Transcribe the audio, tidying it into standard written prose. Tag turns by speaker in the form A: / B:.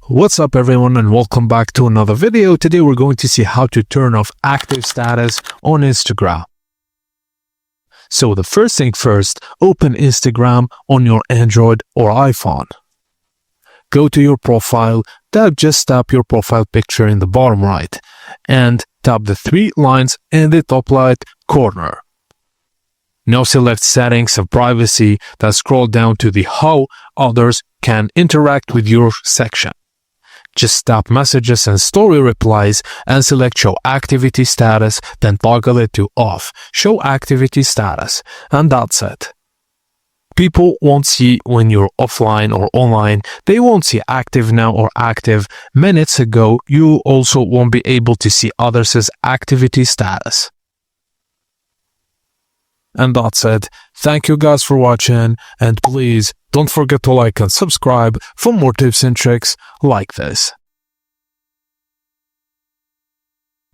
A: What's up everyone and welcome back to another video. Today we're going to see how to turn off active status on Instagram. So the first thing first, open Instagram on your Android or iPhone. Go to your profile, just tap your profile picture in the bottom right and tap the three lines in the top right corner. Now select settings of privacy, then scroll down to the how others can interact with your section. Just tap messages and story replies and select show activity status, then toggle it to off, show activity status, and that's it. People won't see when you're offline or online. They won't see active now or active minutes ago. You also won't be able to see others' activity status. And that's it. Thank you guys for watching, and please don't forget to like and subscribe for more tips and tricks like this.